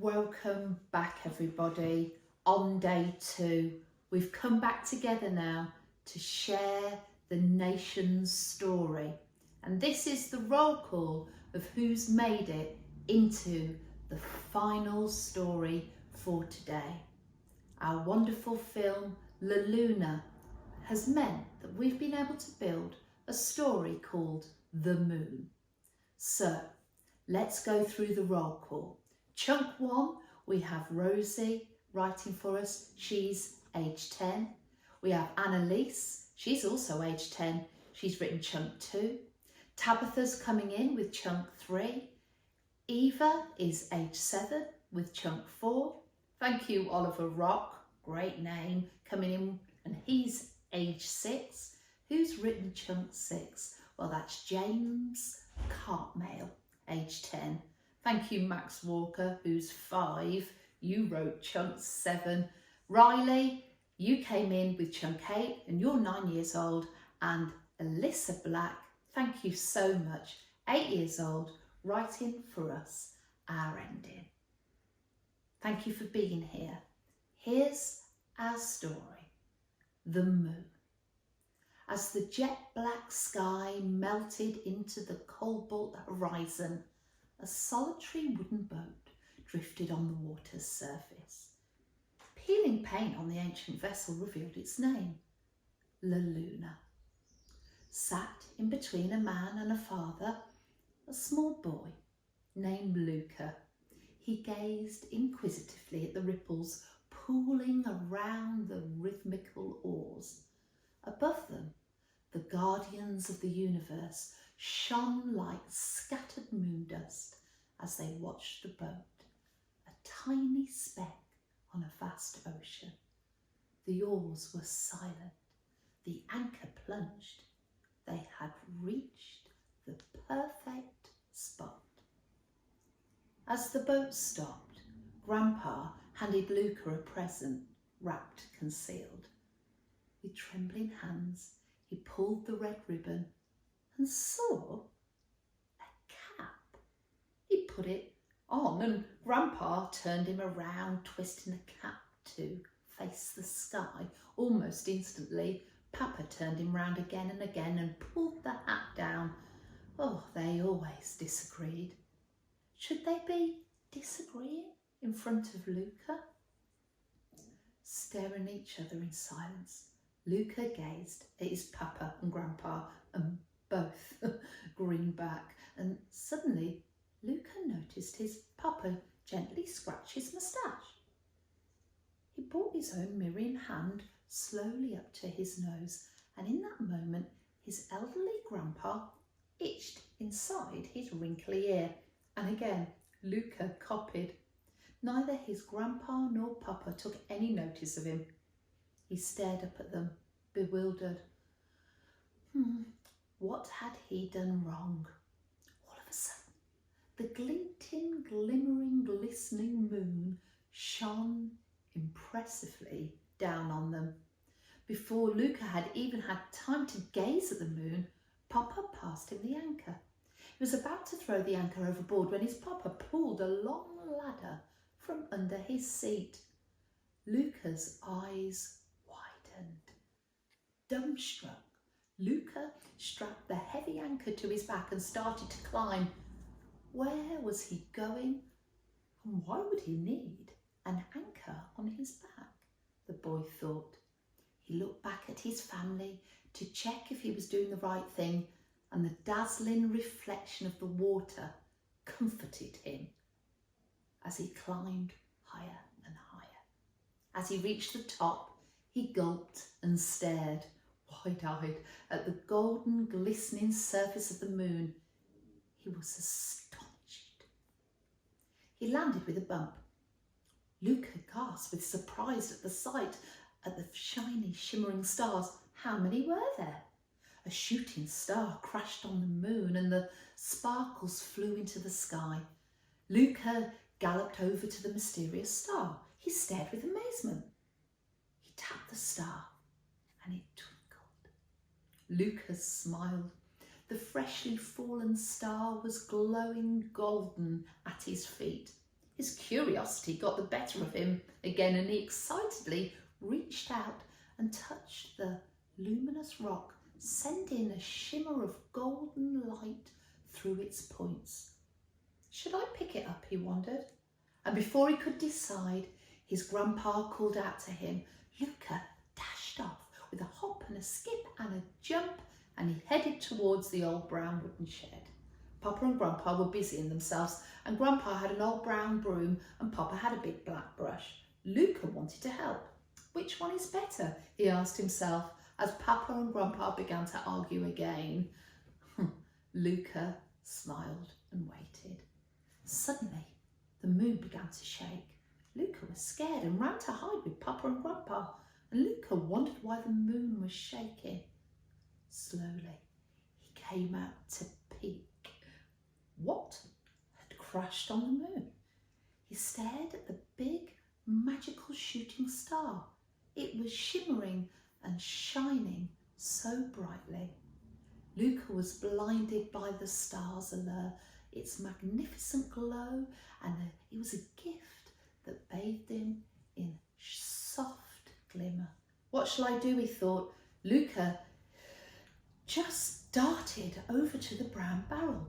Welcome back everybody. On day 2, we've come back together now to share the nation's story. And this is the roll call of who's made it into the final story for today. Our wonderful film, La Luna, has meant that we've been able to build a story called The Moon. So, let's go through the roll call. Chunk 1, we have Rosie writing for us. She's age 10. We have Annalise. She's also age 10. She's written chunk 2. Tabitha's coming in with chunk 3. Eva is age 7 with chunk 4. Thank you, Oliver Rock. Great name. Coming in, and he's age 6. Who's written chunk 6? Well, that's James Cartmail, age 10. Thank you, Max Walker, who's 5. You wrote chunk 7. Riley, you came in with chunk 8 and you're 9 years old. And Alyssa Black, thank you so much, 8 years old, writing for us our ending. Thank you for being here. Here's our story, The Moon. As the jet black sky melted into the cobalt horizon, a solitary wooden boat drifted on the water's surface. Peeling paint on the ancient vessel revealed its name, La Luna. Sat in between a man and a father, a small boy named Luca. He gazed inquisitively at the ripples pooling around the rhythmical oars. Above them, the guardians of the universe shone like scattered moon dust as they watched the boat, a tiny speck on a vast ocean. The oars were silent, the anchor plunged. They had reached the perfect spot. As the boat stopped, Grandpa handed Luca a present, wrapped concealed. With trembling hands, he pulled the red ribbon and saw a cap. He put it on and Grandpa turned him around, twisting the cap to face the sky. Almost instantly, Papa turned him round again and again and pulled the hat down. Oh, they always disagreed. Should they be disagreeing in front of Luca? Staring at each other in silence, Luca gazed at his Papa and Grandpa and both grinned back, and suddenly Luca noticed his Papa gently scratch his moustache. He brought his own mirror in hand slowly up to his nose, and in that moment his elderly Grandpa itched inside his wrinkly ear, and again Luca copied. Neither his Grandpa nor Papa took any notice of him. He stared up at them, bewildered. What had he done wrong? All of a sudden, the glinting, glimmering, glistening moon shone impressively down on them. Before Luca had even had time to gaze at the moon, Papa passed him the anchor. He was about to throw the anchor overboard when his Papa pulled a long ladder from under his seat. Luca's eyes widened. Dumbstruck, Luca strapped the heavy anchor to his back and started to climb. Where was he going, and why would he need an anchor on his back? The boy thought. He looked back at his family to check if he was doing the right thing, and the dazzling reflection of the water comforted him as he climbed higher and higher. As he reached the top, he gulped and stared, wide-eyed, at the golden, glistening surface of the moon. He was astonished. He landed with a bump. Luca gasped with surprise at the sight of the shiny, shimmering stars. How many were there? A shooting star crashed on the moon and the sparkles flew into the sky. Luca galloped over to the mysterious star. He stared with amazement. He tapped the star and it twinkled. Luca smiled. The freshly fallen star was glowing golden at his feet. His curiosity got the better of him again, and he excitedly reached out and touched the luminous rock, sending a shimmer of golden light through its points. Should I pick it up, he wondered. And before he could decide, his grandpa called out to him. Luca dashed off with a hop and a skip and a jump, and he headed towards the old brown wooden shed. Papa and Grandpa were busying themselves, and Grandpa had an old brown broom and Papa had a big black brush. Luca wanted to help. Which one is better? He asked himself as Papa and Grandpa began to argue again. Luca smiled and waited. Suddenly, the moon began to shake. Luca was scared and ran to hide with Papa and Grandpa, and Luca wondered why the moon was shaking. Slowly, he came out to peek. What had crashed on the moon? He stared at the big, magical shooting star. It was shimmering and shining so brightly. Luca was blinded by the star's allure, its magnificent glow, and it was a gift that bathed him in soft glimmer. What shall I do, he thought. Luca just darted over to the brown barrel,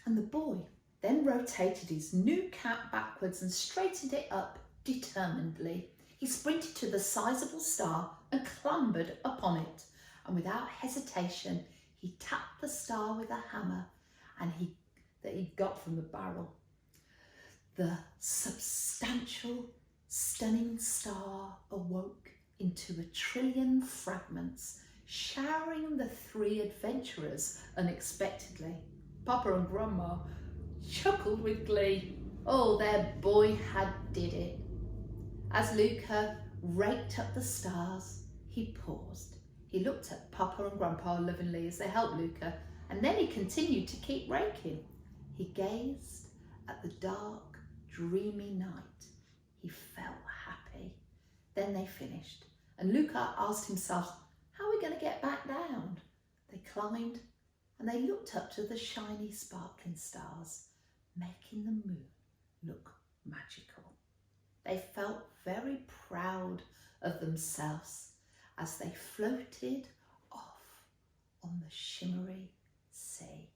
and the boy then rotated his new cap backwards and straightened it up determinedly. He sprinted to the sizable star and clambered upon it, and without hesitation he tapped the star with a hammer that he got from the barrel. The substantial, stunning star awoke into a trillion fragments, showering the three adventurers unexpectedly. Papa and Grandma chuckled with glee. Oh, their boy had did it. As Luca raked up the stars, he paused. He looked at Papa and Grandpa lovingly as they helped Luca, and then he continued to keep raking. He gazed at the dark, dreamy night. He felt happy. Then they finished, and Luca asked himself, how are we going to get back down? They climbed, and they looked up to the shiny, sparkling stars, making the moon look magical. They felt very proud of themselves as they floated off on the shimmery sea.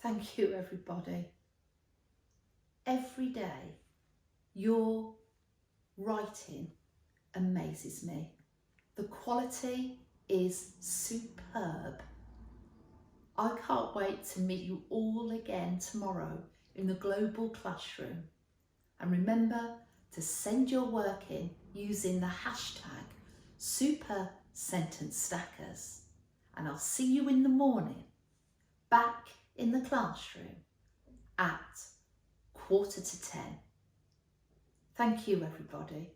Thank you, everybody. Every day, your writing amazes me. The quality is superb. I can't wait to meet you all again tomorrow in the global classroom. And remember to send your work in using the hashtag #SuperSentenceStackers. And I'll see you in the morning, back in the classroom at 9:45. Thank you, everybody.